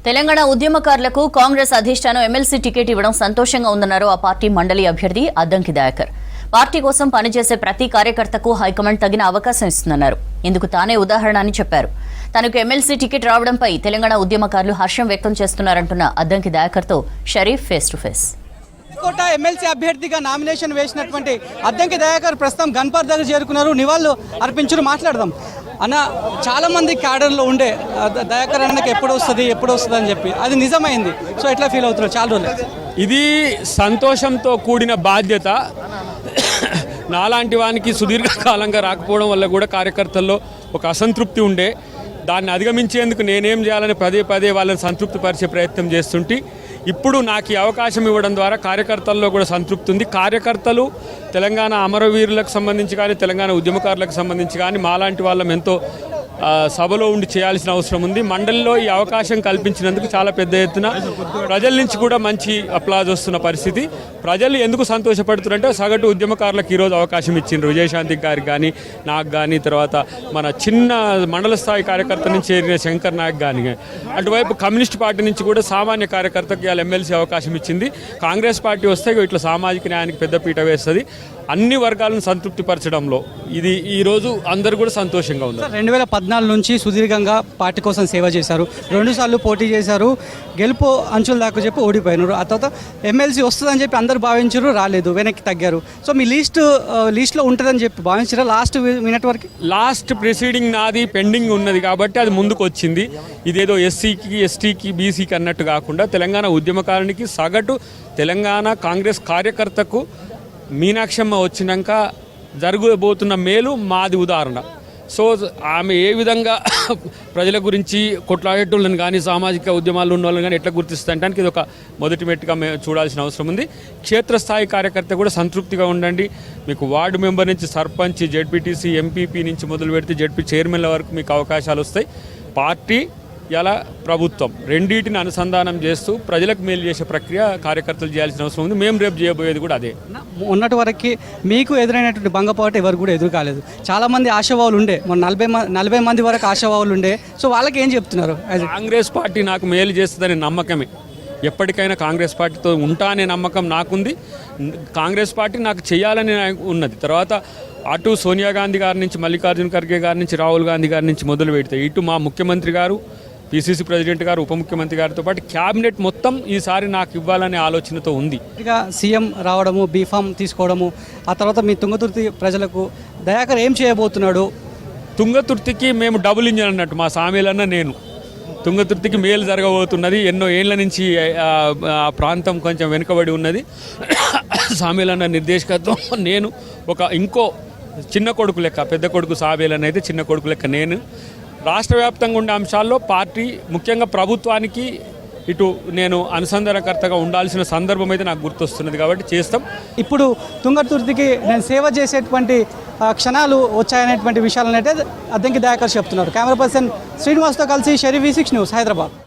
తెలంగాణ ఉద్యమకారులకు కాంగ్రెస్ అధిష్టానం MLC ticket ఇవ్వడం సంతోషంగా ఉందన్నారు ఆ పార్టీ మండలి అభ్యర్థి అద్దంకి దయాకర్. పార్టీ కోసం పనిచేసే ప్రతి కార్యకర్తకు హైకమాండ్ తగిన అవకాశం ఇస్తుందన్నారు. ఇందుకు తానే ఉదాహరణ అని చెప్పారు. తనకు ఎమ్మెల్సీ టికెట్ రావడంపై తెలంగాణ ఉద్యమకారులు హర్షం వ్యక్తం చేస్తున్నారంటున్న అద్దంకి దయాకర్తో షరీఫ్ ఫేస్ టు ఫేస్. కోట ఎమ్మెల్సీ అభ్యర్థిగా నామినేషన్ వేసినటువంటి అద్దంకి దయాకర్ ప్రస్తుతం గన్పార్ దగ్గర చేరుకున్నారు. నివాళులు అర్పించురు. మాట్లాడదాం అన్న. చాలామంది క్యాడర్లో ఉండే దయాకర్ అన్నకి ఎప్పుడు వస్తుంది అని చెప్పి అది నిజమైంది. సో ఎట్లా ఫీల్ అవుతున్నారు చాలా రోజులు? ఇది సంతోషంతో కూడిన బాధ్యత. నాలాంటి వానికి సుదీర్ఘకాలంగా రాకపోవడం వల్ల కూడా కార్యకర్తల్లో ఒక అసంతృప్తి ఉండే. దాన్ని అధిగమించేందుకు నేనేం చేయాలని పదే వాళ్ళని సంతృప్తిపరిచే ప్రయత్నం చేస్తుంటే ఇప్పుడు నాకు ఈ అవకాశం ఇవ్వడం ద్వారా కార్యకర్తల్లో కూడా సంతృప్తి ఉంది. కార్యకర్తలు తెలంగాణ అమరవీరులకు సంబంధించి కానీ తెలంగాణ ఉద్యమకారులకు సంబంధించి కానీ మాలాంటి వాళ్ళం ఎంతో సభలో ఉండి చేయాల్సిన అవసరం ఉంది. మండలిలో ఈ అవకాశం కల్పించినందుకు చాలా పెద్ద ఎత్తున ప్రజల నుంచి కూడా మంచి అప్లాజ్ వస్తున్న పరిస్థితి. ప్రజలు ఎందుకు సంతోషపడుతున్నారంటే సగటు ఉద్యమకారులకు ఈరోజు అవకాశం ఇచ్చిండ్రు. విజయశాంతి గారికి కానీ నాకు కానీ తర్వాత మన చిన్న మండల స్థాయి కార్యకర్త నుంచి చేరిన శంకర్ నాయక్ కానీ అటువైపు కమ్యూనిస్ట్ పార్టీ నుంచి కూడా సామాన్య కార్యకర్తకు ఇవాళ ఎమ్మెల్సీ అవకాశం ఇచ్చింది. కాంగ్రెస్ పార్టీ వస్తే ఇట్లా సామాజిక న్యాయానికి పెద్దపీట వేస్తుంది. అన్ని వర్గాలను సంతృప్తిపరచడంలో ఇది ఈరోజు అందరూ కూడా సంతోషంగా ఉన్నారు. 2014 నుంచి సుదీర్ఘంగా పార్టీ కోసం సేవ చేశారు. 2 సార్లు పోటీ చేశారు. గెలుపు అంచుల దాకా చెప్పి ఓడిపోయినారు. ఆ తర్వాత ఎమ్మెల్సీ వస్తుందని చెప్పి అందరూ భావించారు, రాలేదు, వెనక్కి తగ్గారు. సో మీ లిస్ట్లో ఉంటుందని చెప్పి భావించారా లాస్ట్ మినిట్ వరకు? లాస్ట్ ప్రొసీడింగ్ నాది పెండింగ్ ఉన్నది కాబట్టి అది ముందుకు వచ్చింది. ఇదేదో ఎస్సీకి ఎస్టీకి బీసీకి అన్నట్టు కాకుండా తెలంగాణ ఉద్యమకారునికి సగటు తెలంగాణ కాంగ్రెస్ కార్యకర్తకు మీనాక్షమ్మ వచ్చినాక జరగబోతున్న మేలు మాది ఉదాహరణ. సో ఆమె ఏ విధంగా ప్రజల గురించి కొట్లాడేటోళ్ళని కానీ సామాజిక ఉద్యమాల్లో ఉన్న వాళ్ళని కానీ ఎట్లా గుర్తిస్తుంటానికి ఇది ఒక మొదటి మెట్టుగా చూడాల్సిన అవసరం ఉంది. క్షేత్రస్థాయి కార్యకర్త కూడా సంతృప్తిగా ఉండండి. మీకు వార్డు మెంబర్ నుంచి సర్పంచ్, జెడ్పీటీసీ, ఎంపీపీ నుంచి మొదలు పెడితే జెడ్పీ చైర్మన్ల వరకు మీకు అవకాశాలు వస్తాయి. పార్టీ ఇలా ప్రభుత్వం రెండింటిని అనుసంధానం చేస్తూ ప్రజలకు మేలు చేసే ప్రక్రియ కార్యకర్తలు చేయాల్సిన అవసరం ఉంది. మేము రేపు చేయబోయేది కూడా అదే. ఉన్నటి వరకు మీకు ఎదురైనటువంటి భంగపాటు ఎవరు కూడా ఎదురు కాలేదు. చాలామంది ఆశావాహులు ఉండే, మన 40 మంది వరకు ఆశావాహులు ఉండే. సో వాళ్ళకి ఏం చెప్తున్నారు? కాంగ్రెస్ పార్టీ నాకు మేలు చేస్తుందనే నమ్మకమే. ఎప్పటికైనా కాంగ్రెస్ పార్టీతో ఉంటా అనే నమ్మకం నాకుంది. కాంగ్రెస్ పార్టీ నాకు చేయాలని ఉన్నది. తర్వాత అటు సోనియా గాంధీ గారి నుంచి, మల్లికార్జున ఖర్గే గారి నుంచి, రాహుల్ గాంధీ గారి నుంచి మొదలు పెడితే ఇటు మా ముఖ్యమంత్రి గారు, పిసిసి ప్రెసిడెంట్ గారు, ఉప ముఖ్యమంత్రి గారితో పాటు క్యాబినెట్ మొత్తం ఈసారి నాకు ఇవ్వాలనే ఆలోచనతో ఉంది. ఇక సీఎం రావడము, బీఫామ్ తీసుకోవడము, ఆ తర్వాత మీ తుంగతుర్తి ప్రజలకు దయాకర్ ఏం చేయబోతున్నాడు? తుంగతుర్తికి మేము డబుల్ ఇంజన్ అన్నట్టు మా సామీలన్న నేను. తుంగతుర్తికి మేలు జరగబోతున్నది. ఎన్నో ఏళ్ల నుంచి ఆ ప్రాంతం కొంచెం వెనుకబడి ఉన్నది. సామీలన్న నిర్దేశకత్వం నేను ఇంకో చిన్న కొడుకు లెక్క, పెద్ద కొడుకు సామీలన్న అయితే చిన్న కొడుకు లెక్క నేను. రాష్ట్ర వ్యాప్తంగా ఉండే అంశాల్లో పార్టీ ముఖ్యంగా ప్రభుత్వానికి ఇటు నేను అనుసంధానకర్తగా ఉండాల్సిన సందర్భం అయితే నాకు గుర్తొస్తున్నది కాబట్టి చేస్తాం. ఇప్పుడు తుంగతుర్తికి నేను సేవ చేసేటువంటి క్షణాలు వచ్చాయనేటువంటి విషయాలనైతే అద్దంకి దయాకర్ చెప్తున్నారు. కెమెరా పర్సన్ శ్రీనివాస్తో కలిసి షరీఫ్, V6 న్యూస్, హైదరాబాద్.